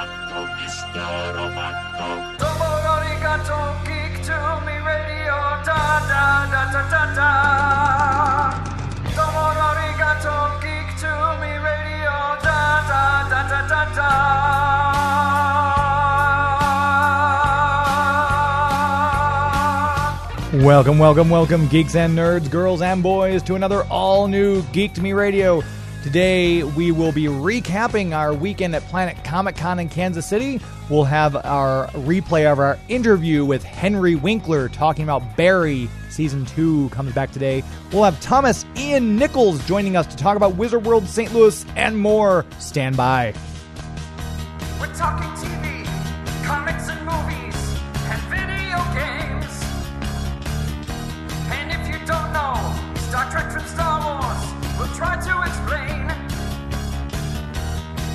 romanto, Mr. Romanto. Domo arigato, geek to me radio, da da da da da da. Domo arigato, geek to me radio, da da da da da da. Welcome, welcome, welcome, geeks and nerds, girls and boys, to another all-new Geek to Me Radio. Today, we will be recapping our weekend at Planet Comicon in Kansas City. We'll have our replay of our interview with Henry Winkler talking about Barry. Season 2 comes back today. We'll have Thomas Ian Nichols joining us to talk about Wizard World St. Louis and more. Stand by. We're talking TV, comics and movies, and video games. And if you don't know Star Trek from Star Wars, we'll try to explain.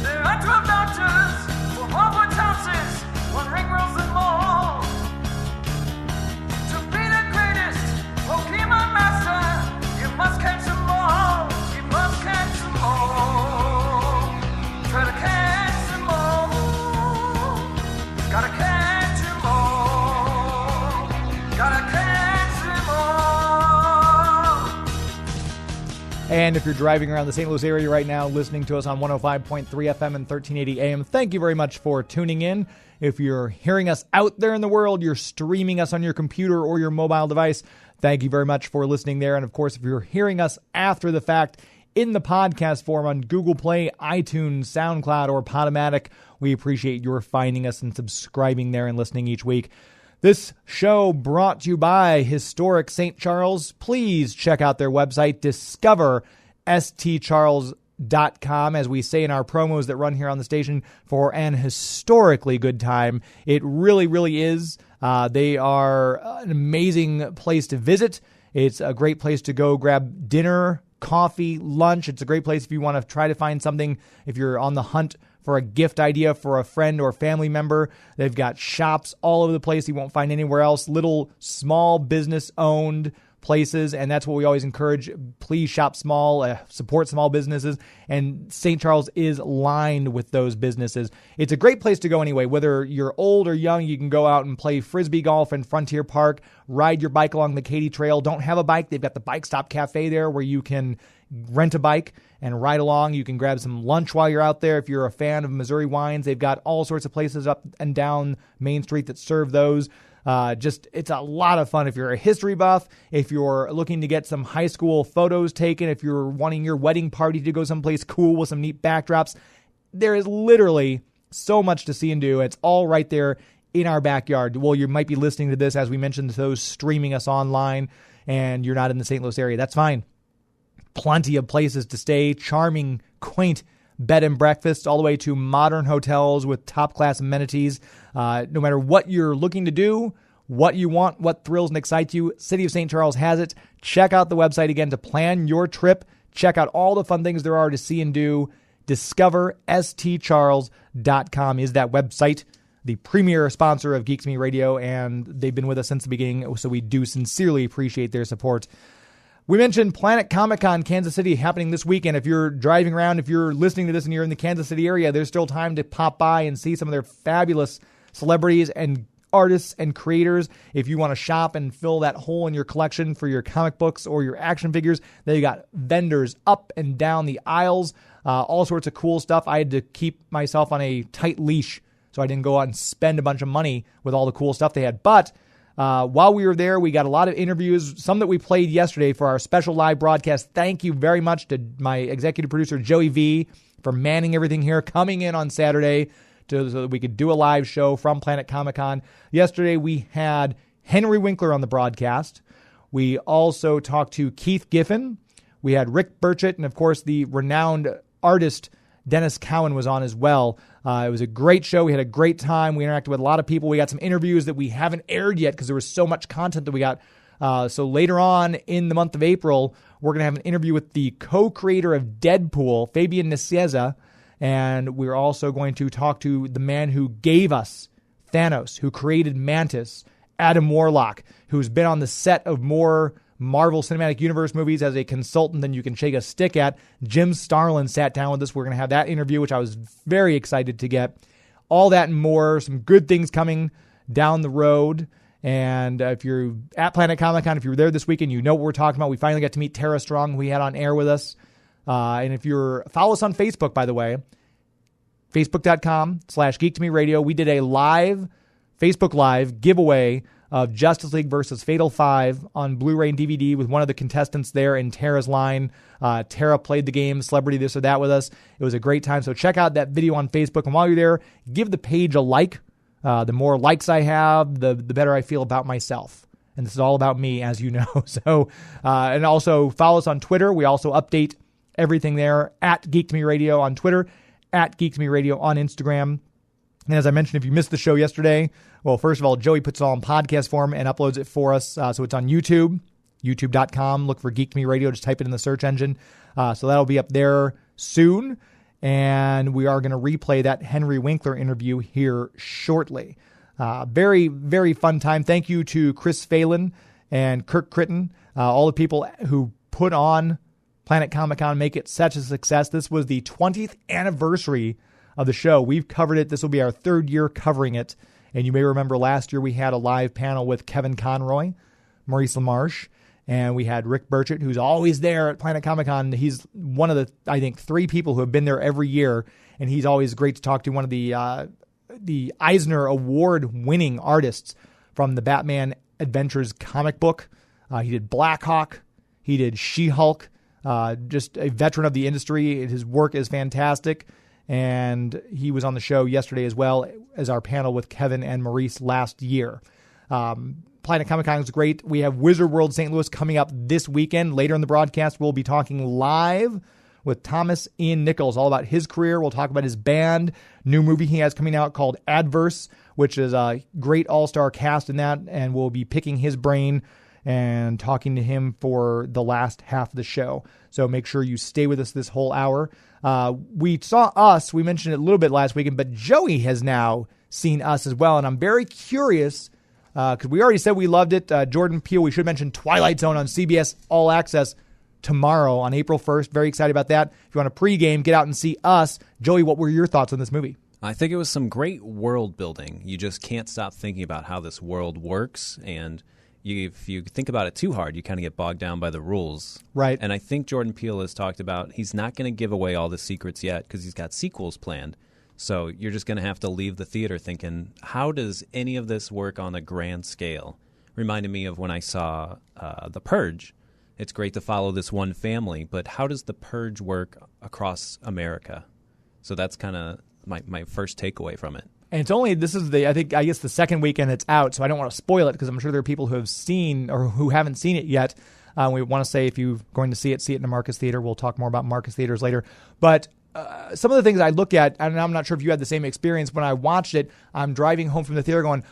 There are 12 doctors for Hogwarts houses, one ring rules them all. To be the greatest Pokemon master, you must catch them all. You must catch them all. Try to catch them all. Gotta catch them all. Gotta catch them all. And if you're driving around the St. Louis area right now, listening to us on 105.3 FM and 1380 AM, thank you very much for tuning in. If you're hearing us out there in the world, you're streaming us on your computer or your mobile device, thank you very much for listening there. And of course, if you're hearing us after the fact in the podcast form on Google Play, iTunes, SoundCloud, or Podomatic, we appreciate your finding us and subscribing there and listening each week. This show brought to you by Historic St. Charles. Please check out their website, discoverstcharles.com, as we say in our promos that run here on the station, for an historically good time. It really, really is. They are an amazing place to visit. It's a great place to go grab dinner, coffee, lunch. It's a great place if you want to try to find something, if you're on the hunt for a gift idea for a friend or family member. They've got shops all over the place you won't find anywhere else, little small business owned places, and that's what we always encourage. Please shop small, support small businesses, and St. Charles is lined with those businesses. It's a great place to go anyway. Whether you're old or young, you can go out and play Frisbee golf in Frontier Park, ride your bike along the Katy Trail. Don't have a bike? They've got the Bike Stop Cafe there where you can rent a bike and ride along. You can grab some lunch while you're out there. If you're a fan of Missouri wines, they've got all sorts of places up and down Main Street that serve those. It's a lot of fun. If you're a history buff, if you're looking to get some high school photos taken, if you're wanting your wedding party to go someplace cool with some neat backdrops, there is literally so much to see and do. It's all right there in our backyard. Well, you might be listening to this, as we mentioned, to those streaming us online, and you're not in the St. Louis area. That's fine. Plenty of places to stay, charming, quaint bed and breakfasts, all the way to modern hotels with top-class amenities. No matter what you're looking to do, what you want, what thrills and excites you, City of St. Charles has it. Check out the website again to plan your trip. Check out all the fun things there are to see and do. DiscoverStCharles.com is that website, the premier sponsor of Geek to Me Radio, and they've been with us since the beginning, so we do sincerely appreciate their support. We mentioned Planet Comicon Kansas City happening this weekend. If you're driving around, if you're listening to this and you're in the Kansas City area, there's still time to pop by and see some of their fabulous celebrities and artists and creators. If you want to shop and fill that hole in your collection for your comic books or your action figures, they got vendors up and down the aisles, all sorts of cool stuff. I had to keep myself on a tight leash so I didn't go out and spend a bunch of money with all the cool stuff they had. But while we were there, we got a lot of interviews, some that we played yesterday for our special live broadcast. Thank you very much to my executive producer, Joey V, for manning everything here, coming in on Saturday so that we could do a live show from Planet Comicon. Yesterday, we had Henry Winkler on the broadcast. We also talked to Keith Giffen. We had Rick Burchett, and of course, the renowned artist Dennis Cowan was on as well. It was a great show. We had a great time. We interacted with a lot of people. We got some interviews that we haven't aired yet because there was so much content that we got. So later on in the month of April, we're going to have an interview with the co-creator of Deadpool, Fabian Nicieza, and we're also going to talk to the man who gave us Thanos, who created Mantis, Adam Warlock, who's been on the set of more Marvel Cinematic Universe movies as a consultant than you can shake a stick at. Jim Starlin sat down with us. We're going to have that interview, which I was very excited to get. all that and more. Some good things coming down the road. And if you're at Planet Comicon, if you were there this weekend, you know what we're talking about. We finally got to meet Tara Strong, who we had on air with us. And if you're follow us on Facebook, by the way, facebook.com/geek2me radio. We did a Facebook Live giveaway of Justice League versus Fatal 5 on Blu-ray and DVD with one of the contestants there in Tara's line. Tara played the game, Celebrity This or That, with us. It was a great time. So check out that video on Facebook. And while you're there, give the page a like. The more likes I have, the better I feel about myself. And this is all about me, as you know. So, and also follow us on Twitter. We also update everything there at Geek to Me Radio on Twitter, at Geek to Me Radio on Instagram. And as I mentioned, if you missed the show yesterday, well, first of all, Joey puts it all in podcast form and uploads it for us. So it's on YouTube, youtube.com. Look for Geek to Me Radio. Just type it in the search engine. So that'll be up there soon. And we are going to replay that Henry Winkler interview here shortly. Very, very fun time. Thank you to Chris Phelan and Kirk Critton, all the people who put on Planet Comicon, make it such a success. This was the 20th anniversary of the show. We've covered it. This will be our third year covering it. And you may remember last year we had a live panel with Kevin Conroy, Maurice LaMarche, and we had Rick Burchett, who's always there at Planet Comicon. He's one of the, I think, 3 people who have been there every year, and he's always great to talk to. One of the Eisner Award-winning artists from the Batman Adventures comic book. He did Blackhawk. He did She-Hulk. Just a veteran of the industry. His work is fantastic. And he was on the show yesterday as well as our panel with Kevin and Maurice last year. Planet Comicon is great. We have Wizard World St. Louis coming up this weekend. Later in the broadcast, we'll be talking live with Thomas Ian Nichols, all about his career. We'll talk about his band, new movie he has coming out called Adverse, which is a great all-star cast in that, and we'll be picking his brain and talking to him for the last half of the show. So make sure you stay with us this whole hour. We saw Us. We mentioned it a little bit last weekend, but Joey has now seen Us as well, and I'm very curious because we already said we loved it. Jordan Peele, we should mention Twilight Zone on CBS All Access tomorrow on April 1st. Very excited about that. If you want to pregame, get out and see Us. Joey, what were your thoughts on this movie? I think it was some great world building. You just can't stop thinking about how this world works, and if you think about it too hard, you kind of get bogged down by the rules. Right. And I think Jordan Peele has talked about he's not going to give away all the secrets yet because he's got sequels planned. So you're just going to have to leave the theater thinking, how does any of this work on a grand scale? Reminded me of when I saw The Purge. It's great to follow this one family, but how does The Purge work across America? So that's kind of my first takeaway from it. And it's only, I guess the second weekend it's out, so I don't want to spoil it because I'm sure there are people who have seen or who haven't seen it yet. We want to say if you're going to see it in the Marcus Theater. We'll talk more about Marcus Theaters later. But some of the things I look at, and I'm not sure if you had the same experience when I watched it, I'm driving home from the theater going,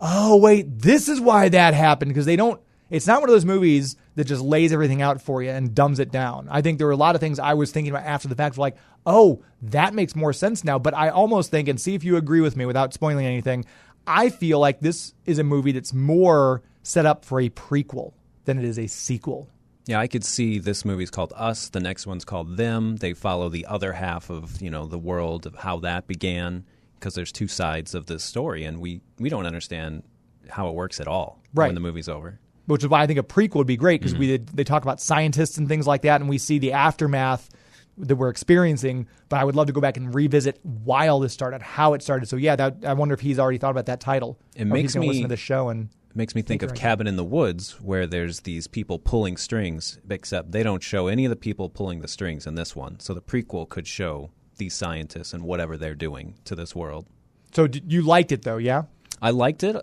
oh, wait, this is why that happened, because it's not one of those movies that just lays everything out for you and dumbs it down. I think there were a lot of things I was thinking about after the fact, like, oh, that makes more sense now. But I almost think, and see if you agree with me without spoiling anything, I feel like this is a movie that's more set up for a prequel than it is a sequel. Yeah, I could see this movie's called Us. The next one's called Them. They follow the other half of, the world of how that began, because there's 2 sides of this story, and we don't understand how it works at all when the movie's over. Which is why I think a prequel would be great, because they talk about scientists and things like that, and we see the aftermath that we're experiencing. But I would love to go back and revisit while this started, how it started. So yeah, I wonder if he's already thought about that title. It makes me listen to the show and makes me think of Cabin in the Woods, where there's these people pulling strings, except they don't show any of the people pulling the strings in this one. So the prequel could show these scientists and whatever they're doing to this world. So you liked it though, yeah? I liked it.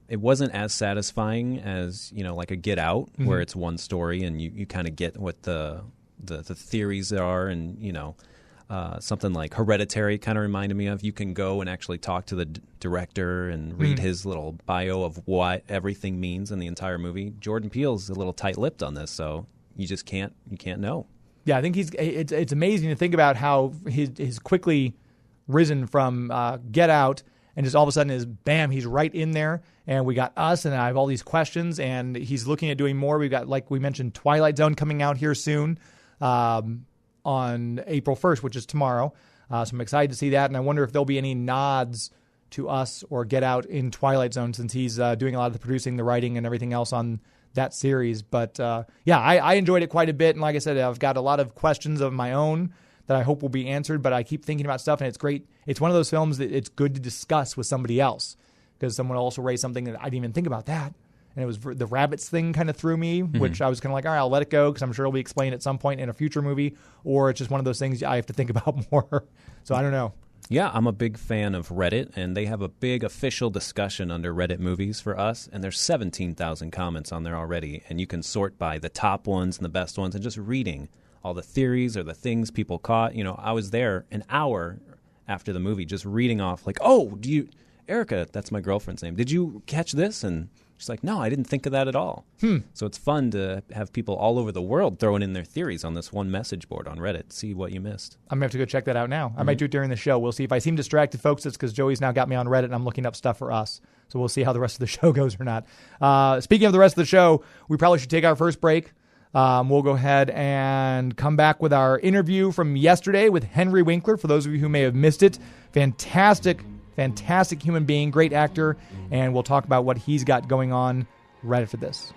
It wasn't as satisfying as, like a Get Out, where it's one story and you kind of get what the theories are, and, something like Hereditary kind of reminded me of. You can go and actually talk to the director and read his little bio of what everything means in the entire movie. Jordan Peele's a little tight-lipped on this, so you can't know. Yeah, I think it's amazing to think about how he's quickly risen from Get Out, and just all of a sudden he's right in there. And we got Us, and I have all these questions, and he's looking at doing more. We've got, like we mentioned, Twilight Zone coming out here soon on April 1st, which is tomorrow. So I'm excited to see that, and I wonder if there'll be any nods to us or Get Out in Twilight Zone, since he's doing a lot of the producing, the writing, and everything else on that series. But I enjoyed it quite a bit, and like I said, I've got a lot of questions of my own that I hope will be answered, but I keep thinking about stuff, and it's great. It's one of those films that it's good to discuss with somebody else, because someone also raised something that I didn't even think about that. And it was the rabbits thing kind of threw me, which I was kind of like, all right, I'll let it go, because I'm sure it'll be explained at some point in a future movie, or it's just one of those things I have to think about more. So I don't know. Yeah, I'm a big fan of Reddit, and they have a big official discussion under Reddit Movies for us, and there's 17,000 comments on there already, and you can sort by the top ones and the best ones, and just reading all the theories or the things people caught. I was there an hour after the movie just reading off, like, Erica, that's my girlfriend's name, did you catch this? And she's like, no, I didn't think of that at all. So it's fun to have people all over the world throwing in their theories on this one message board on Reddit. See what you missed. I'm going to have to go check that out now. I might do it during the show. We'll see. If I seem distracted, folks, it's because Joey's now got me on Reddit and I'm looking up stuff for us. So we'll see how the rest of the show goes or not. Speaking of the rest of the show, we probably should take our first break. We'll go ahead and come back with our interview from yesterday with Henry Winkler. For those of you who may have missed it, fantastic human being, great actor, and we'll talk about what he's got going on right after this.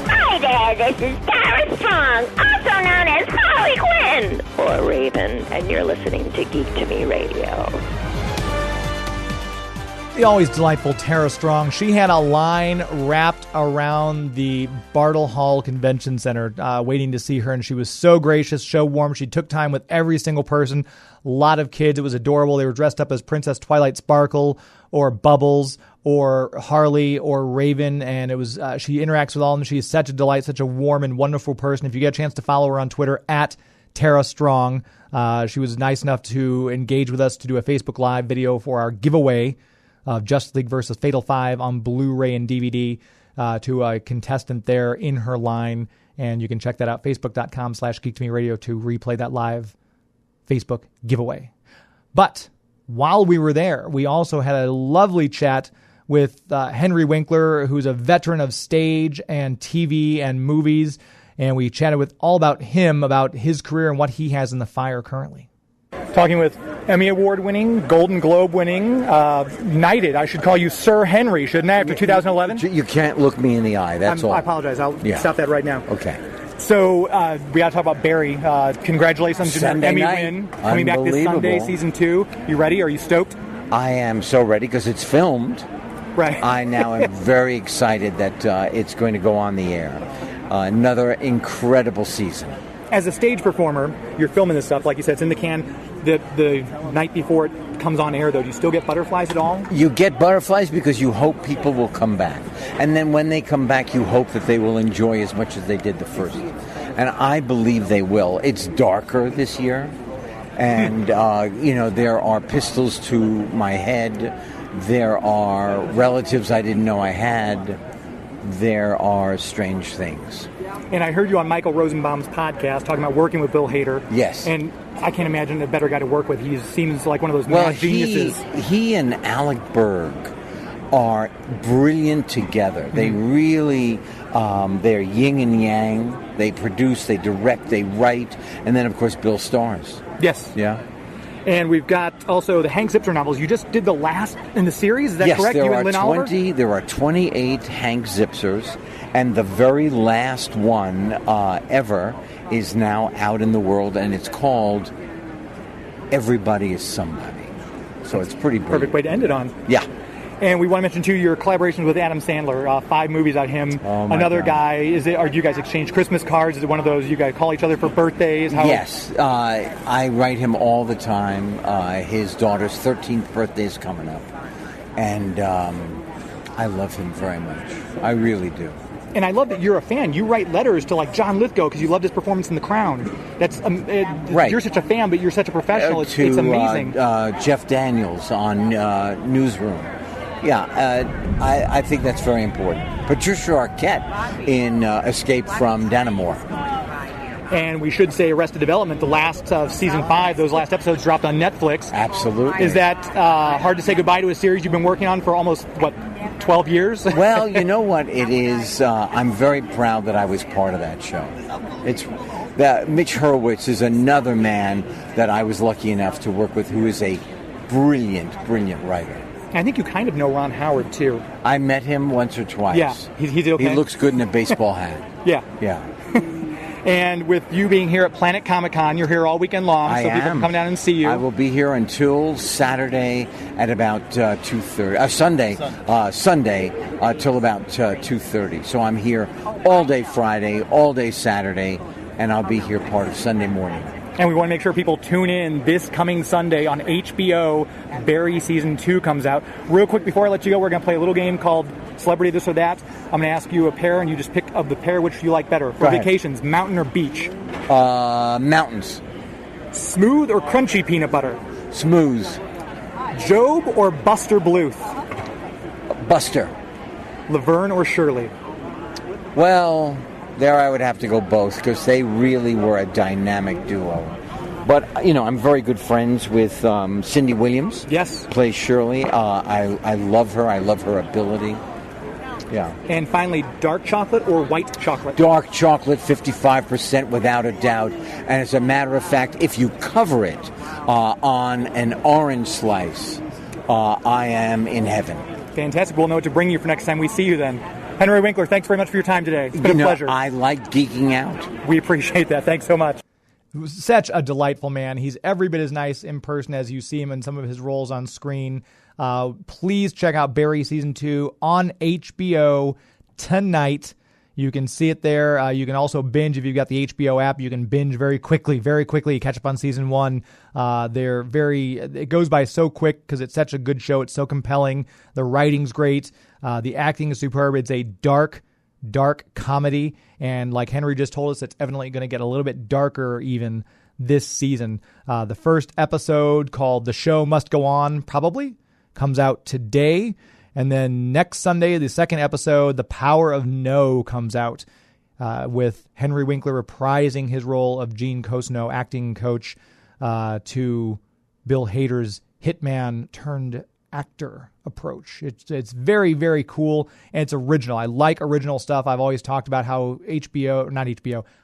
Hi there, this is Tara Strong, also known as Harley Quinn, or Raven, and you're listening to Geek to Me Radio. The always delightful Tara Strong. She had a line wrapped around the Bartle Hall Convention Center waiting to see her, and she was so gracious, so warm. She took time with every single person. A lot of kids. It was adorable. They were dressed up as Princess Twilight Sparkle or Bubbles or Harley or Raven, and it was she interacts with all of them. She is such a delight, such a warm and wonderful person. If you get a chance to follow her on Twitter, at Tara Strong, she was nice enough to engage with us to do a Facebook Live video for our giveaway of Justice League versus Fatal 5 on Blu-ray and DVD to a contestant there in her line. And you can check that out, facebook.com/GeekToMeRadio, to replay that live Facebook giveaway. But while we were there, we also had a lovely chat with Henry Winkler, who's a veteran of stage and TV and movies. And we chatted with all about him, about his career and what he has in the fire currently. Talking with Emmy Award-winning, Golden Globe-winning, knighted. I should call you Sir Henry, shouldn't I, after 2011? You can't look me in the eye, that's all. I apologize. I'll stop that right now. Okay. So we got to talk about Barry. Congratulations on your Emmy win. Coming back this Sunday, Season 2. You ready? Are you stoked? I am so ready because it's filmed. Right. I now am very excited that it's going to go on the air. Another incredible season. As a stage performer, you're filming this stuff, like you said, it's in the can. The night before it comes on air, though, do you still get butterflies at all? You get butterflies because you hope people will come back. And then when they come back, you hope that they will enjoy as much as they did the first. And I believe they will. It's darker this year. And, there are pistols to my head. There are relatives I didn't know I had. There are strange things. And I heard you on Michael Rosenbaum's podcast talking about working with Bill Hader. Yes. And I can't imagine a better guy to work with. He seems like one of those mad geniuses. He and Alec Berg are brilliant together. They really, they're yin and yang. They produce, they direct, they write. And then, of course, Bill stars. Yes. Yeah. And we've got also the Hank Zipzer novels. You just did the last in the series, is that correct? Yes, there are 28 Hank Zipzers, and the very last one ever is now out in the world, and it's called Everybody is Somebody. So it's pretty brilliant. Perfect way to end it on. Yeah. And we want to mention, too, your collaborations with Adam Sandler. 5 movies on him. Oh, Another God. guy. Are you guys exchange Christmas cards? Is it one of those you guys call each other for birthdays? Yes. I write him all the time. His daughter's 13th birthday is coming up. And I love him very much. I really do. And I love that you're a fan. You write letters to, like, John Lithgow because you loved his performance in The Crown. That's right. You're such a fan, but you're such a professional. It's amazing. Jeff Daniels on Newsroom. Yeah, I think that's very important. Patricia Arquette in Escape from Dannemora. And we should say Arrested Development, the last season 5, those last episodes dropped on Netflix. Absolutely. Is that hard to say goodbye to a series you've been working on for almost, 12 years? Well, you know what it is? I'm very proud that I was part of that show. It's that Mitch Hurwitz is another man that I was lucky enough to work with who is a brilliant writer. I think you kind of know Ron Howard, too. I met him once or twice. Yeah, he's okay. He looks good in a baseball hat. Yeah. Yeah. And with you being here at Planet Comicon, you're here all weekend long, so people can come down and see you. I will be here until Saturday at about 2:30. Sunday till about 2:30. So I'm here all day Friday, all day Saturday, and I'll be here part of Sunday morning. And we want to make sure people tune in this coming Sunday on HBO. Barry Season 2 comes out. Real quick, before I let you go, we're going to play a little game called Celebrity This or That. I'm going to ask you a pair, and you just pick of the pair which you like better. For vacations, mountain or beach? Mountains. Smooth or crunchy peanut butter? Smooth. Job or Buster Bluth? Buster. Laverne or Shirley? Well, there I would have to go both because they really were a dynamic duo. But, I'm very good friends with Cindy Williams. Yes. Plays Shirley. I love her. I love her ability. Yeah. And finally, dark chocolate or white chocolate? Dark chocolate, 55% without a doubt. And as a matter of fact, if you cover it on an orange slice, I am in heaven. Fantastic. We'll know what to bring you for next time we see you then. Henry Winkler, thanks very much for your time today. It's been a pleasure. I like geeking out. We appreciate that. Thanks so much. Such a delightful man. He's every bit as nice in person as you see him in some of his roles on screen. Please check out Barry Season 2 on HBO tonight. You can see it there. You can also binge if you've got the HBO app. You can binge very quickly, catch up on Season 1. It goes by so quick because it's such a good show. It's so compelling. The writing's great. The acting is superb. It's a dark comedy. And like Henry just told us, it's evidently going to get a little bit darker even this season. The first episode, called The Show Must Go On, probably comes out today. And then next Sunday, the second episode, The Power of No, comes out with Henry Winkler reprising his role of Gene Cosno, acting coach, to Bill Hader's hitman turned actor approach. It's very, very cool, and it's original. I like original stuff. I've always talked about how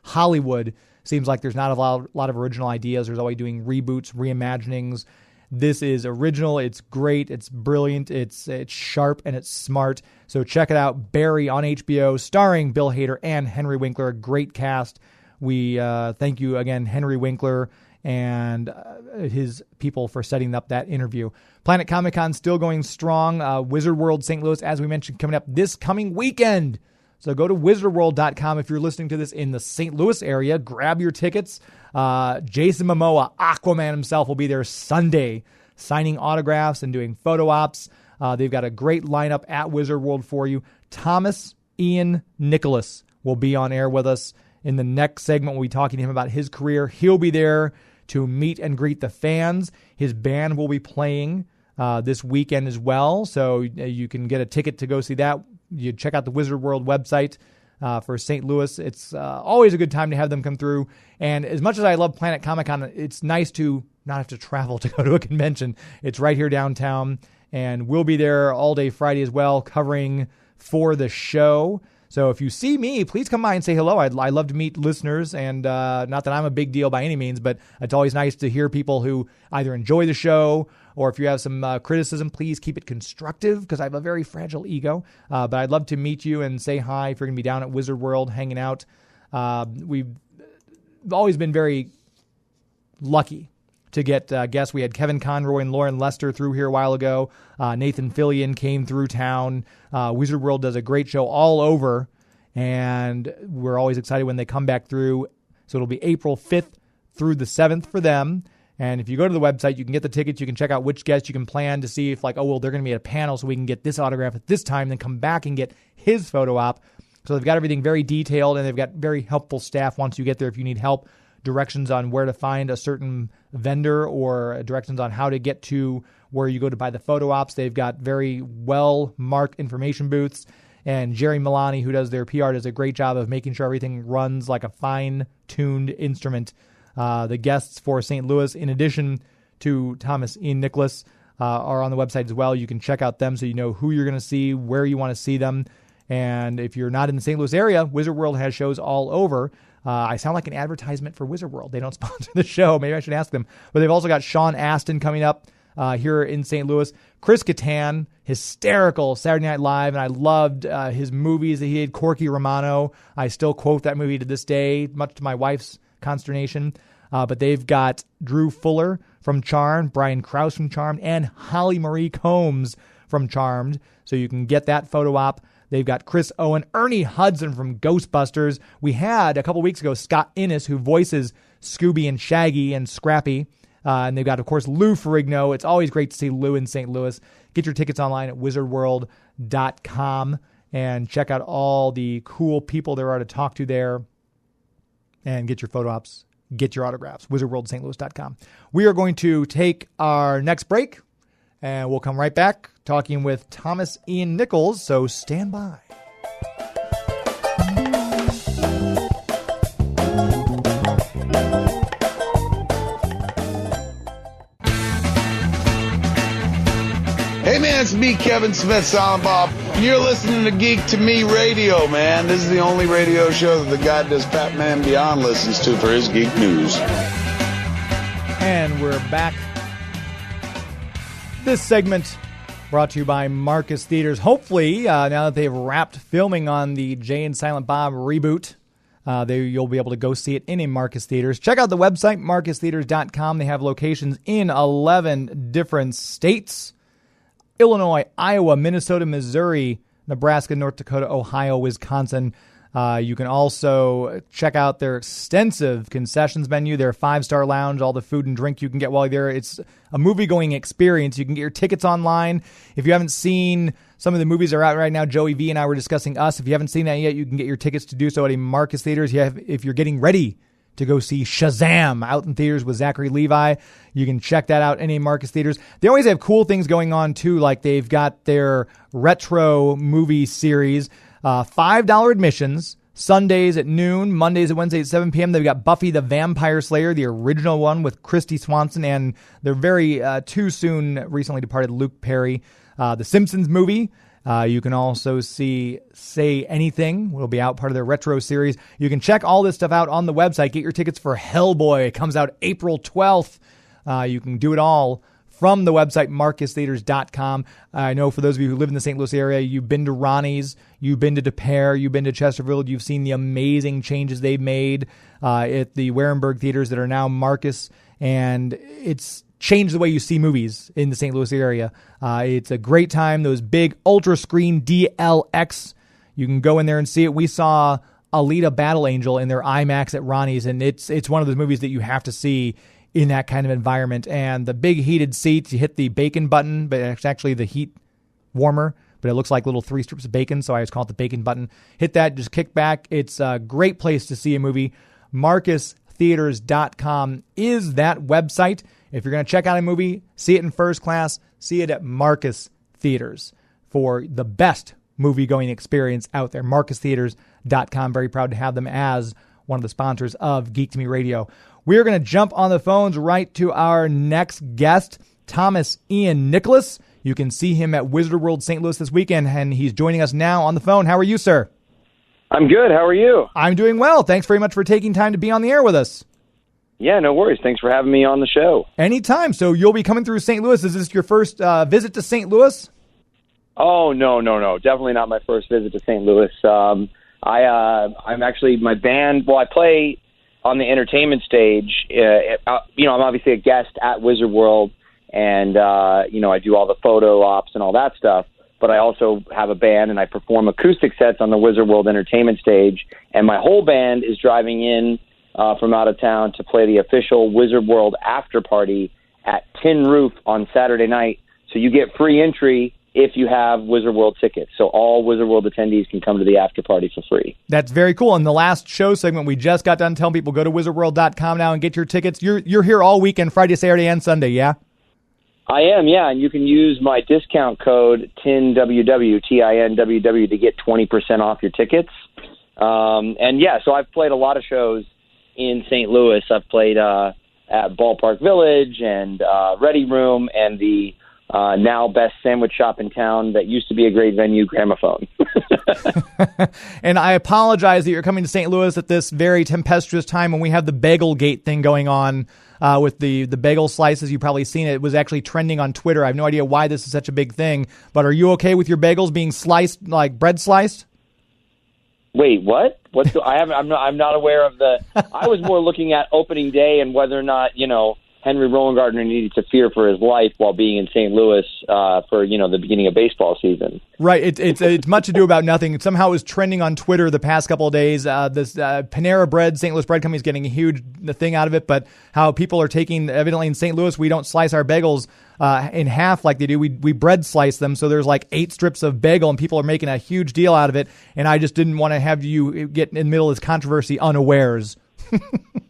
Hollywood seems like there's not a lot of original ideas. There's always doing reboots, reimaginings. This is original. It's great. It's brilliant. It's sharp and it's smart. So check it out. Barry on HBO, starring Bill Hader and Henry Winkler. A great cast. We thank you again, Henry Winkler, and his people for setting up that interview. Planet Comicon still going strong. Wizard World St. Louis, as we mentioned, coming up this coming weekend. So go to wizardworld.com if you're listening to this in the St. Louis area. Grab your tickets. Jason Momoa, Aquaman himself, will be there Sunday signing autographs and doing photo ops. They've got a great lineup at Wizard World for you. Thomas Ian Nicholas will be on air with us in the next segment. We'll be talking to him about his career. He'll be there to meet and greet the fans. His band will be playing this weekend as well, so you can get a ticket to go see that. You check out the Wizard World website for St. Louis. It's always a good time to have them come through. And as much as I love Planet Comicon, it's nice to not have to travel to go to a convention. It's right here downtown, and we'll be there all day Friday as well, covering for the show. So if you see me, please come by and say hello. I love to meet listeners, and not that I'm a big deal by any means, but it's always nice to hear people who either enjoy the show, or if you have some criticism, please keep it constructive, because I have a very fragile ego. But I'd love to meet you and say hi if you're going to be down at Wizard World hanging out. We've always been very lucky to get guests. We had Kevin Conroy and Lauren Lester through here a while ago. Nathan Fillion came through town. Wizard World does a great show all over, and we're always excited when they come back through. So it'll be April 5th through the 7th for them. And if you go to the website, you can get the tickets. You can check out which guests you can plan to see if, they're going to be at a panel, so we can get this autograph at this time, then come back and get his photo op. So they've got everything very detailed, and they've got very helpful staff once you get there if you need help. Directions on where to find a certain vendor, or directions on how to get to where you go to buy the photo ops. They've got very well-marked information booths. And Jerry Milani, who does their PR, does a great job of making sure everything runs like a fine-tuned instrument. The guests for St. Louis, in addition to Thomas Ian Nicholas, are on the website as well. You can check out them so you know who you're going to see, where you want to see them. And if you're not in the St. Louis area, Wizard World has shows all over. I sound like an advertisement for Wizard World. They don't sponsor the show. Maybe I should ask them. But they've also got Sean Astin coming up here in St. Louis. Chris Kattan, hysterical Saturday Night Live, and I loved his movies that he did. Corky Romano. I still quote that movie to this day, much to my wife's consternation. But they've got Drew Fuller from Charmed, Brian Krause from Charmed, and Holly Marie Combs from Charmed. So you can get that photo op. They've got Chris Owen, Ernie Hudson from Ghostbusters. We had, a couple weeks ago, Scott Innes, who voices Scooby and Shaggy and Scrappy. And they've got, of course, Lou Ferrigno. It's always great to see Lou in St. Louis. Get your tickets online at wizardworld.com and check out all the cool people there are to talk to there and get your photo ops, get your autographs, wizardworldstlouis.com. We are going to take our next break, and we'll come right back talking with Thomas Ian Nichols, so stand by. Hey man, it's me, Kevin Smith, Silent Bob, and you're listening to Geek to Me Radio, man. This is the only radio show that the guy does Batman Beyond listens to for his geek news. And we're back. This segment brought to you by Marcus Theaters. Hopefully, now that they've wrapped filming on the Jay and Silent Bob reboot, you'll be able to go see it in a Marcus Theaters. Check out the website, marcustheaters.com. They have locations in 11 different states: Illinois, Iowa, Minnesota, Missouri, Nebraska, North Dakota, Ohio, Wisconsin. You can also check out their extensive concessions menu, their 5-star lounge, all the food and drink you can get while you're there. It's a movie-going experience. You can get your tickets online. If you haven't seen some of the movies that are out right now, Joey V and I were discussing Us. If you haven't seen that yet, you can get your tickets to do so at a Marcus Theaters. If you're getting ready to go see Shazam out in theaters with Zachary Levi, you can check that out in a Marcus Theaters. They always have cool things going on, too, like they've got their retro movie series. $5 admissions, Sundays at noon, Mondays and Wednesdays at 7 p.m. They've got Buffy the Vampire Slayer, the original one with Christy Swanson, and their very too soon recently departed Luke Perry. The Simpsons movie. You can also see Say Anything. Will be out, part of their retro series. You can check all this stuff out on the website. Get your tickets for Hellboy. It comes out April 12th. You can do it all from the website, marcustheaters.com. I know for those of you who live in the St. Louis area, you've been to Ronnie's, you've been to De Pere, you've been to Chesterfield, you've seen the amazing changes they've made at the Warenberg theaters that are now Marcus, and it's changed the way you see movies in the St. Louis area. It's a great time. Those big ultra screen DLX, you can go in there and see it. We saw Alita Battle Angel in their IMAX at Ronnie's, and it's one of those movies that you have to see in that kind of environment. And the big heated seats, you hit the bacon button, but it's actually the heat warmer, but it looks like little 3 strips of bacon, so I just call it the bacon button. Hit that, just kick back. It's a great place to see a movie. MarcusTheaters.com is that website. If you're going to check out a movie, see it in first class, see it at Marcus Theaters for the best movie-going experience out there. MarcusTheaters.com. Very proud to have them as one of the sponsors of Geek to Me Radio. We're going to jump on the phones right to our next guest, Thomas Ian Nicholas. You can see him at Wizard World St. Louis this weekend, and he's joining us now on the phone. How are you, sir? I'm good. How are you? I'm doing well. Thanks very much for taking time to be on the air with us. Yeah, no worries. Thanks for having me on the show. Anytime. So you'll be coming through St. Louis. Is this your first visit to St. Louis? Oh, no. Definitely not my first visit to St. Louis. I'm actually, my band, I play on the entertainment stage. I'm obviously a guest at Wizard World, and, I do all the photo ops and all that stuff. But I also have a band, and I perform acoustic sets on the Wizard World entertainment stage. And my whole band is driving in from out of town to play the official Wizard World after party at Tin Roof on Saturday night. So you get free entry if you have Wizard World tickets. So all Wizard World attendees can come to the after party for free. That's very cool. In the last show segment, we just got done telling people, go to wizardworld.com now and get your tickets. You're here all weekend, Friday, Saturday, and Sunday, yeah? I am, yeah, and you can use my discount code TINWW, TINWW, to get 20% off your tickets. And yeah, so I've played a lot of shows in St. Louis. I've played at Ballpark Village and Ready Room and the now best sandwich shop in town that used to be a great venue, Gramophone. And I apologize that you're coming to St. Louis at this very tempestuous time when we have the Bagel Gate thing going on with the bagel slices. You've probably seen it. It was actually trending on Twitter. I have no idea why this is such a big thing, but are you okay with your bagels being sliced like bread sliced? Wait, what? I'm not aware of the. I was more looking at opening day and whether or not Henry Rowengartner needed to fear for his life while being in St. Louis for the beginning of baseball season. Right. It's much ado about nothing. It somehow was trending on Twitter the past couple of days. This Panera Bread, St. Louis Bread Company, is getting a huge thing out of it. But how people are taking, evidently in St. Louis, we don't slice our bagels in half like they do. We bread slice them. So there's like 8 strips of bagel, and people are making a huge deal out of it. And I just didn't want to have you get in the middle of this controversy unawares.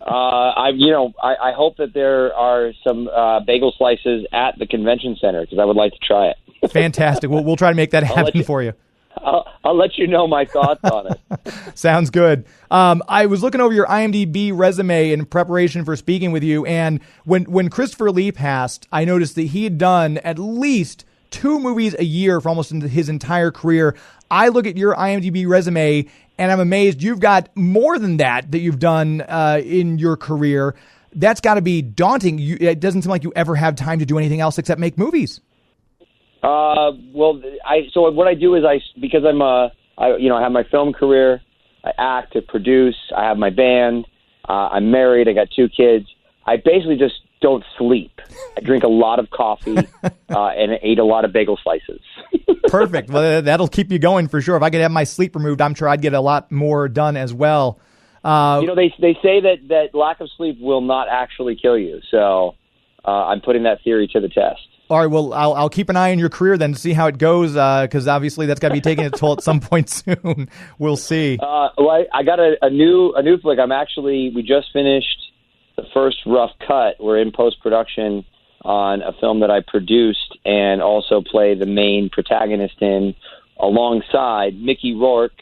I hope that there are some bagel slices at the convention center because I would like to try it. Fantastic. We'll try to make that happen for you. I'll let you know my thoughts on it. Sounds good. I was looking over your IMDb resume in preparation for speaking with you, and when Christopher Lee passed, I noticed that he had done at least 2 movies a year for almost his entire career. I look at your IMDb resume, and I'm amazed you've got more than that you've done in your career. That's got to be daunting. It doesn't seem like you ever have time to do anything else except make movies. So what I do is because I have my film career, I act, I produce, I have my band, I'm married, I got 2 kids. I basically just don't sleep. I drink a lot of coffee and ate a lot of bagel slices. Perfect. Well, that'll keep you going for sure. If I could have my sleep removed, I'm sure I'd get a lot more done as well. They say that lack of sleep will not actually kill you. So I'm putting that theory to the test. All right, well, I'll keep an eye on your career then to see how it goes, because obviously that's got to be taking its toll at some point soon. We'll see. I got a new flick. We just finished the first rough cut. We're in post-production on a film that I produced and also play the main protagonist in, alongside Mickey Rourke,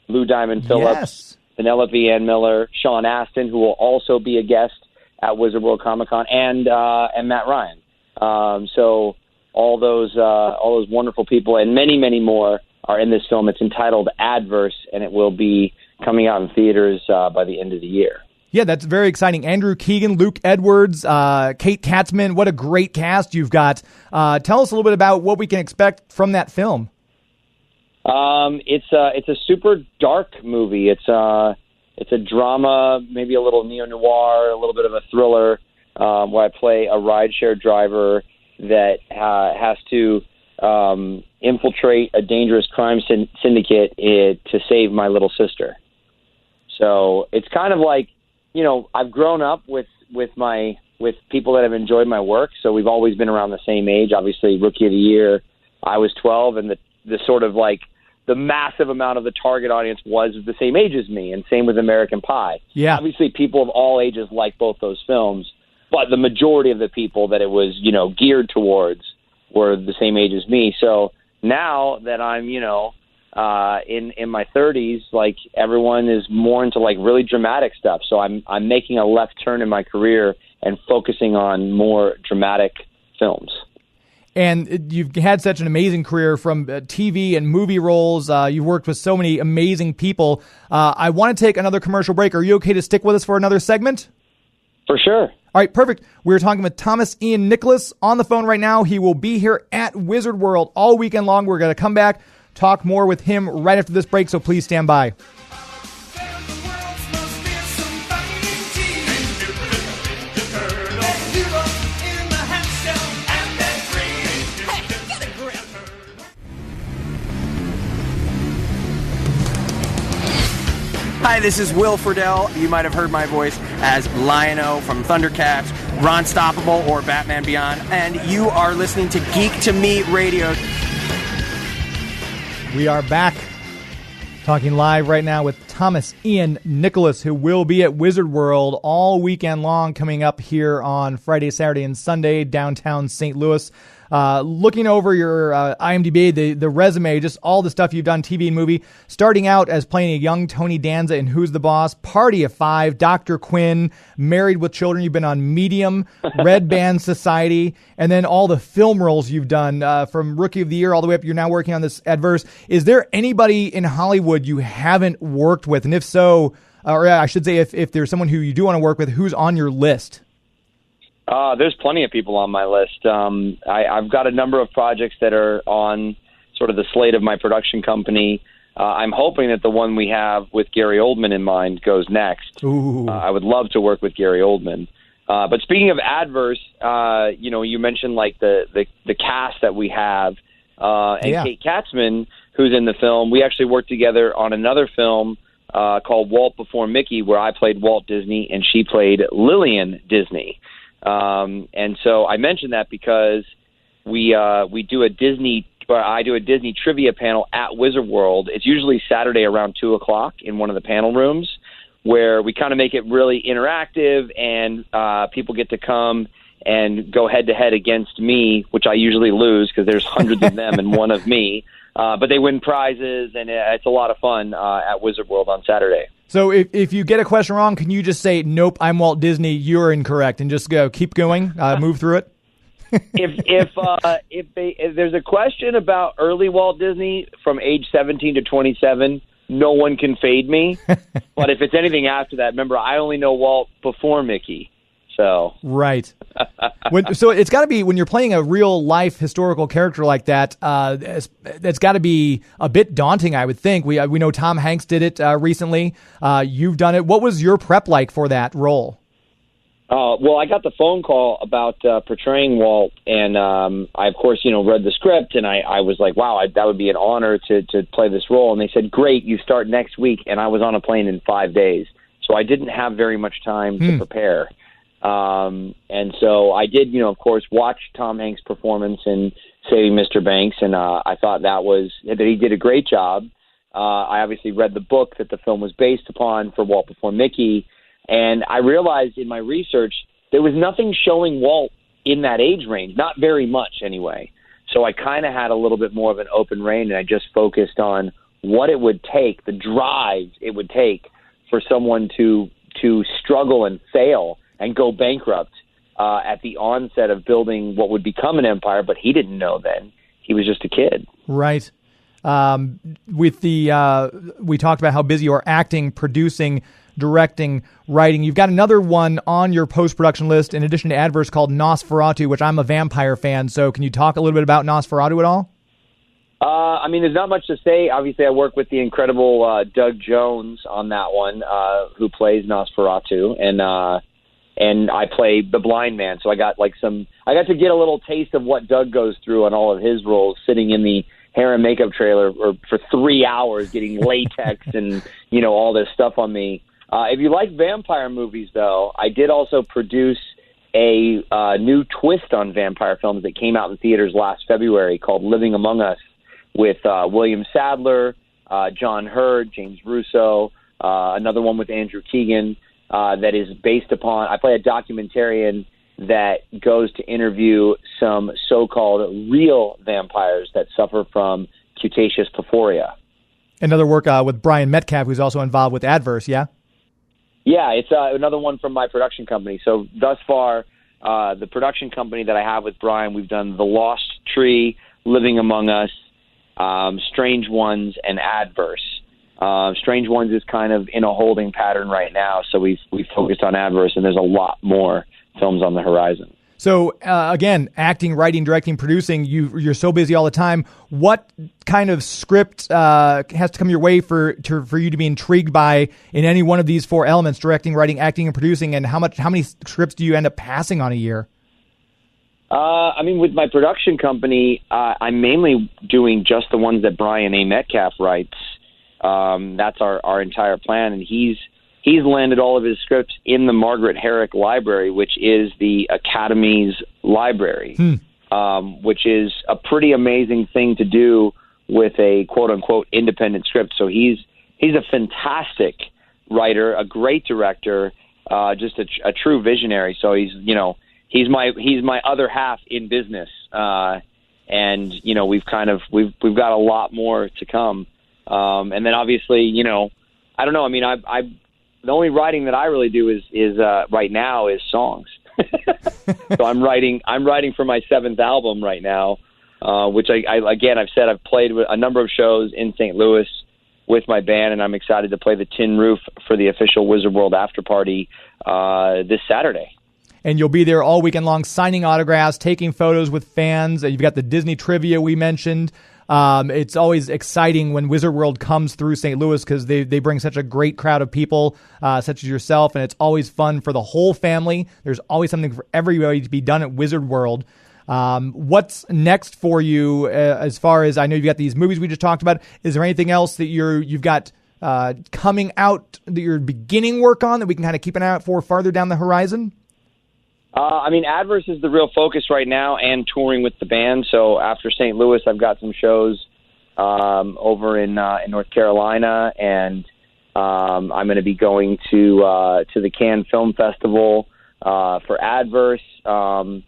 Lou Diamond Phillips, yes, Penelope Ann Miller, Sean Astin, who will also be a guest at Wizard World Comic Con, and Matt Ryan. So all those wonderful people and many, many more are in this film. It's entitled Adverse, and it will be coming out in theaters by the end of the year. Yeah, that's very exciting. Andrew Keegan, Luke Edwards, Kate Katzman. What a great cast you've got. Tell us a little bit about what we can expect from that film. It's a super dark movie. It's a drama, maybe a little neo-noir, a little bit of a thriller, where I play a rideshare driver that has to infiltrate a dangerous crime syndicate to save my little sister. So it's kind of like, I've grown up with people that have enjoyed my work, so we've always been around the same age. Obviously, Rookie of the Year, I was 12, and the sort of like the massive amount of the target audience was the same age as me, and same with American Pie. Yeah. Obviously, people of all ages like both those films, but the majority of the people that it was, geared towards were the same age as me. So now that I'm, in my 30s, like everyone is more into like really dramatic stuff. So I'm making a left turn in my career and focusing on more dramatic films. And you've had such an amazing career from TV and movie roles. You've worked with so many amazing people. I want to take another commercial break. Are you okay to stick with us for another segment? For sure. All right, perfect. We're talking with Thomas Ian Nicholas on the phone right now. He will be here at Wizard World all weekend long. We're going to come back, talk more with him right after this break, so please stand by. Hi, this is Will Friedle. You might have heard my voice as Lion-O from Thundercats, Ron Stoppable, or Batman Beyond, and you are listening to Geek to Me Radio. We are back talking live right now with Thomas Ian Nicholas, who will be at Wizard World all weekend long, coming up here on Friday, Saturday, and Sunday, downtown St. Louis. Looking over your IMDb, the resume, just all the stuff you've done, TV and movie, starting out as playing a young Tony Danza in Who's the Boss, Party of Five, Dr. Quinn, Married with Children. You've been on Medium, Red Band Society, and then all the film roles you've done from Rookie of the Year all the way up. You're now working on this Adverse. Is there anybody in Hollywood you haven't worked with? And if so, or I should say if there's someone who you do want to work with, who's on your list? There's plenty of people on my list. I've got a number of projects that are on sort of the slate of my production company. I'm hoping that the one we have with Gary Oldman in mind goes next. I would love to work with Gary Oldman. But speaking of Adverse, you mentioned like the cast that we have, and Kate Katzman, who's in the film. We actually worked together on another film called Walt Before Mickey, where I played Walt Disney and she played Lillian Disney. And so I mentioned that because we do a Disney, or I do a Disney trivia panel at Wizard World. It's usually Saturday around 2:00 in one of the panel rooms, where we kind of make it really interactive, and people get to come and go head to head against me, which I usually lose because there's hundreds of them and one of me. But they win prizes, and it's a lot of fun at Wizard World on Saturday. So if you get a question wrong, can you just say, nope, I'm Walt Disney, you're incorrect, and just keep going, move through it? If there's a question about early Walt Disney from age 17 to 27, no one can fade me. But if it's anything after that, remember, I only know Walt before Mickey. So right. So it's got to be, when you're playing a real life historical character like that, it's got to be a bit daunting, I would think. We know Tom Hanks did it recently. You've done it. What was your prep like for that role? Well, I got the phone call about portraying Walt, and I, of course, read the script, and I was like, wow, that would be an honor to play this role. And they said, great, you start next week. And I was on a plane in 5 days. So I didn't have very much time to prepare. And so I did, of course, watch Tom Hanks' performance in Saving Mr. Banks, and I thought that he did a great job. I obviously read the book that the film was based upon for Walt Before Mickey, and I realized in my research there was nothing showing Walt in that age range, not very much anyway. So I kind of had a little bit more of an open rein, and I just focused on what it would take, the drive it would take for someone to struggle and fail and go bankrupt at the onset of building what would become an empire, but he didn't know then. He was just a kid. Right. We talked about how busy you are acting, producing, directing, writing. You've got another one on your post-production list in addition to Adverse called Nosferatu, which I'm a vampire fan. So can you talk a little bit about Nosferatu at all? There's not much to say. Obviously, I work with the incredible Doug Jones on that one, who plays Nosferatu, and I play the blind man. So I got to get a little taste of what Doug goes through on all of his roles, sitting in the hair and makeup trailer for 3 hours, getting latex and, all this stuff on me. If you like vampire movies, though, I did also produce a new twist on vampire films that came out in theaters last February called Living Among Us, with William Sadler, John Hurd, James Russo, another one with Andrew Keegan, that is based upon, I play a documentarian that goes to interview some so-called real vampires that suffer from cutaneous porphyria. Another work with Brian Metcalf, who's also involved with Adverse, yeah? Yeah, it's another one from my production company. So thus far, the production company that I have with Brian, we've done The Lost Tree, Living Among Us, Strange Ones, and Adverse. Strange Ones is kind of in a holding pattern right now, so we've focused on Adverse, and there's a lot more films on the horizon. So, again, acting, writing, directing, producing, you're so busy all the time. What kind of script has to come your way for you to be intrigued by in any one of these four elements, directing, writing, acting, and producing, and how many scripts do you end up passing on a year? With my production company, I'm mainly doing just the ones that Brian A. Metcalf writes. That's our entire plan, and he's landed all of his scripts in the Margaret Herrick Library, which is the Academy's library, which is a pretty amazing thing to do with a quote-unquote independent script. So he's he's a fantastic writer, a great director, just a true visionary. So he's my other half in business, and we've got a lot more to come. And then obviously, I don't know. I mean, the only writing that I really do is right now is songs. So I'm writing for my 7th album right now, which I've said I've played with a number of shows in St. Louis with my band, and I'm excited to play the Tin Roof for the official Wizard World after party this Saturday. And you'll be there all weekend long, signing autographs, taking photos with fans. You've got the Disney trivia we mentioned. It's always exciting when Wizard World comes through St. Louis because they bring such a great crowd of people, such as yourself, and it's always fun for the whole family. There's always something for everybody to be done at Wizard World. What's next for you as far as, I know you've got these movies we just talked about. Is there anything else that you've got coming out that you're beginning work on that we can kind of keep an eye out for farther down the horizon? Adverse is the real focus right now, and touring with the band. So after St. Louis, I've got some shows over in North Carolina, and I'm going to be going to the Cannes Film Festival for Adverse. So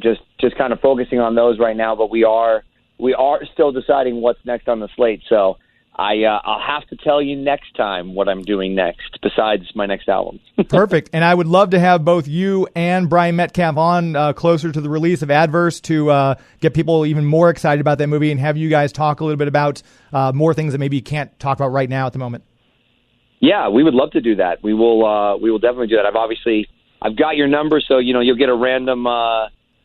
just kind of focusing on those right now. But we are still deciding what's next on the slate. So I'll have to tell you next time what I'm doing next, besides my next album. Perfect. And I would love to have both you and Brian Metcalf on closer to the release of Adverse to get people even more excited about that movie and have you guys talk a little bit about more things that maybe you can't talk about right now at the moment. Yeah, we would love to do that. We will definitely do that. I've got your number, so you'll get a random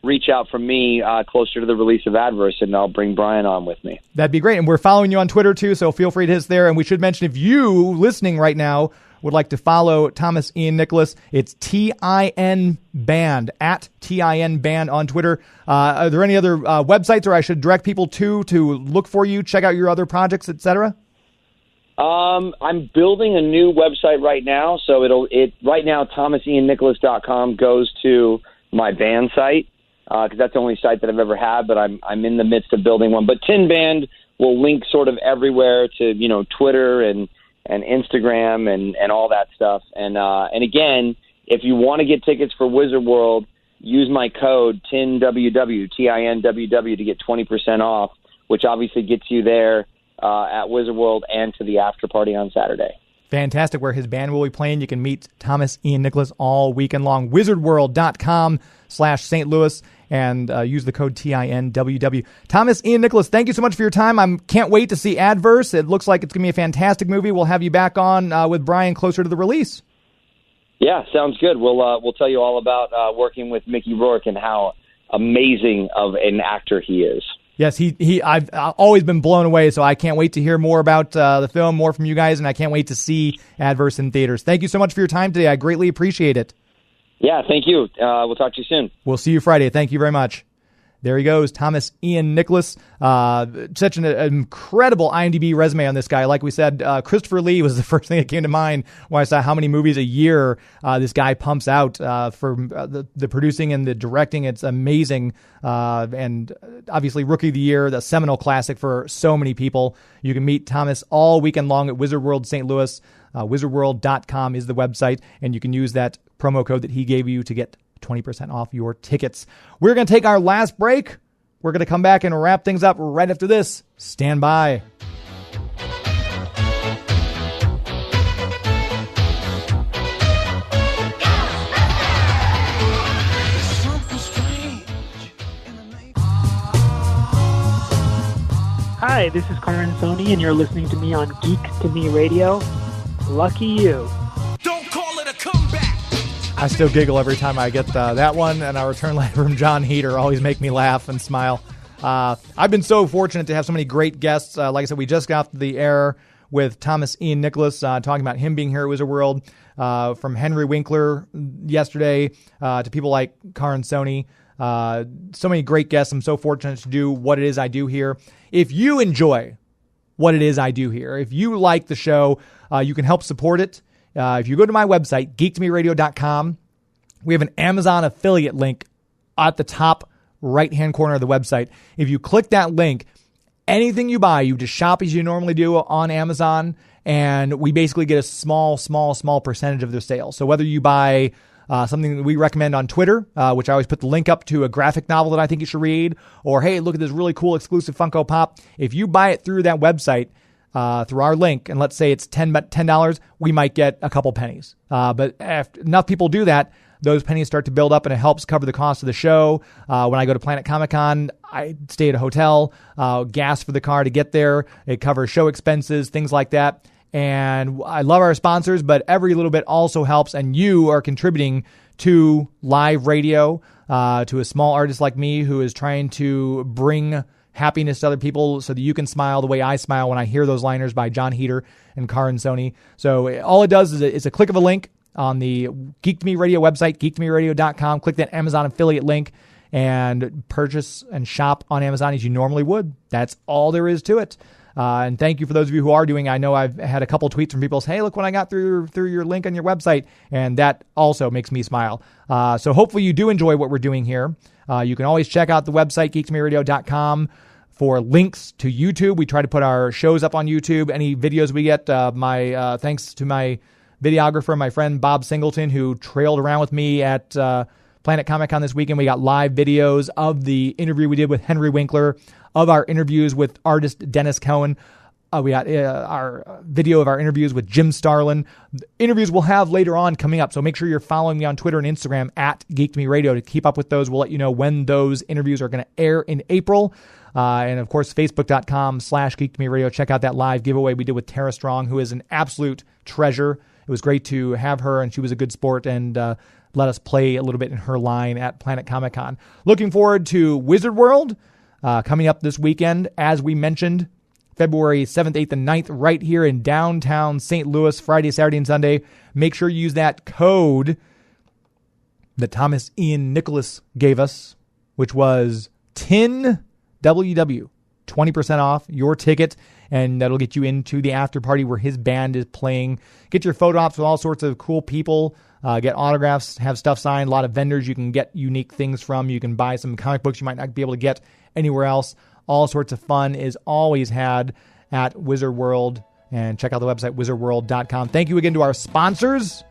reach out from me closer to the release of Adverse, and I'll bring Brian on with me. That'd be great. And we're following you on Twitter too, so feel free to hit us there. And we should mention, if you listening right now would like to follow Thomas Ian Nicholas, it's TIN Band, at TIN Band on Twitter. Are there any other websites, or I should direct people to look for you, check out your other projects, etc.? I'm building a new website right now, so right now ThomasIanNicholas.com goes to my band site, because that's the only site that I've ever had, but I'm in the midst of building one. But Tin Band will link sort of everywhere to Twitter and Instagram and all that stuff. And again, if you want to get tickets for Wizard World, use my code TINWW, TINWW, to get 20% off, which obviously gets you there at Wizard World and to the after party on Saturday. Fantastic, where his band will be playing. You can meet Thomas Ian Nicholas all weekend long. wizardworld.com/St. Louis and use the code TINWW. Thomas Ian Nicholas, thank you so much for your time. I can't wait to see Adverse. It looks like it's going to be a fantastic movie. We'll have you back on with Brian closer to the release. Yeah, sounds good. We'll tell you all about working with Mickey Rourke and how amazing of an actor he is. Yes, I've always been blown away, so I can't wait to hear more about the film, more from you guys, and I can't wait to see Adverse in theaters. Thank you so much for your time today. I greatly appreciate it. Yeah, thank you. We'll talk to you soon. We'll see you Friday. Thank you very much. There he goes, Thomas Ian Nicholas. Such an incredible IMDb resume on this guy. Like we said, Christopher Lee was the first thing that came to mind when I saw how many movies a year this guy pumps out for the producing and the directing. It's amazing. And obviously, Rookie of the Year, the seminal classic for so many people. You can meet Thomas all weekend long at Wizard World St. Louis. Wizardworld.com is the website, and you can use that promo code that he gave you to get 20% off your tickets. We're going to take our last break. We're going to come back and wrap things up right after this. Stand by. Hi, this is Karan Soni, and you're listening to me on Geek to Me Radio. Lucky you. Don't call it a comeback. I still giggle every time I get that one, and our return letter from John Heater always make me laugh and smile. I've been so fortunate to have so many great guests. Like I said, we just got off the air with Thomas Ian Nicholas talking about him being here at Wizard World, from Henry Winkler yesterday to people like Karan Soni. So many great guests. I'm so fortunate to do what it is I do here. If you enjoy what it is I do here, if you like the show, you can help support it. If you go to my website, geektomeradio.com, we have an Amazon affiliate link at the top right-hand corner of the website. If you click that link, anything you buy, you just shop as you normally do on Amazon, and we basically get a small percentage of their sales. So whether you buy something that we recommend on Twitter, which I always put the link up to a graphic novel that I think you should read, or hey, look at this really cool exclusive Funko Pop. If you buy it through that website, through our link, and let's say it's $10, we might get a couple pennies. But if enough people do that, those pennies start to build up, and it helps cover the cost of the show. When I go to Planet Comicon, I stay at a hotel, gas for the car to get there. It covers show expenses, things like that. And I love our sponsors, but every little bit also helps, and you are contributing to live radio, to a small artist like me who is trying to bring happiness to other people so that you can smile the way I smile when I hear those liners by John Heater and Karin Sony. So all it does is it's a click of a link on the Geek to Me Radio website, geektomeradio.com. Click that Amazon affiliate link and purchase and shop on Amazon as you normally would. That's all there is to it. And thank you for those of you who are doing. I know I've had a couple tweets from people say, hey, look what I got through your link on your website. And that also makes me smile. So hopefully you do enjoy what we're doing here. You can always check out the website, geektomeradio.com, for links to YouTube. We try to put our shows up on YouTube. Any videos we get, thanks to my videographer, my friend Bob Singleton, who trailed around with me at Planet Comicon this weekend. We got live videos of the interview we did with Henry Winkler, of our interviews with artist Dennis Cohen. We got our video of our interviews with Jim Starlin. The interviews we'll have later on coming up, so make sure you're following me on Twitter and Instagram at Geek to Me Radio to keep up with those. We'll let you know when those interviews are going to air in April. And of course, Facebook.com/Geek to Me Radio. Check out that live giveaway we did with Tara Strong, who is an absolute treasure. It was great to have her, and she was a good sport, and let us play a little bit in her line at Planet Comicon. Looking forward to Wizard World coming up this weekend, as we mentioned, February 7th, 8th, and 9th, right here in downtown St. Louis, Friday, Saturday, and Sunday. Make sure you use that code that Thomas Ian Nicholas gave us, which was TINWW. 20% off your ticket, and that'll get you into the after party where his band is playing. Get your photo ops with all sorts of cool people. Get autographs, have stuff signed. A lot of vendors you can get unique things from. You can buy some comic books you might not be able to get anywhere else. All sorts of fun is always had at Wizard World. And check out the website, wizardworld.com. Thank you again to our sponsors,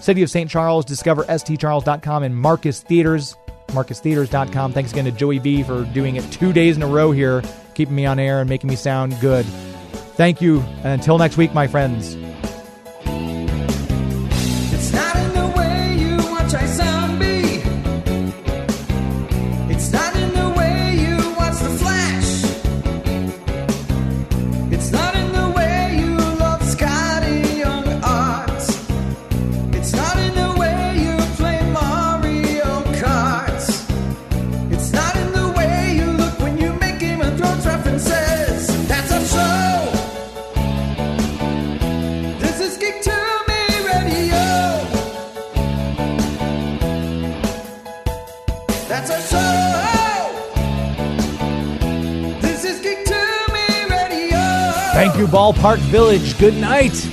City of St. Charles, discover stcharles.com, and Marcus Theaters, marcustheaters.com. Thanks again to Joey B for doing it 2 days in a row here, keeping me on air and making me sound good. Thank you, and until next week, my friends. It's not in the way you watch I sound be. It's not in the way you watch The Flash. It's not in the way you love Scotty Young Arts. It's not in the way you play Mario Karts. It's not in the way you look when you make Game of Thrones references. That's a show. This is Geek to Me Radio. That's a show. This is Geek to Me Radio. Thank you, Ballpark Village. Good night.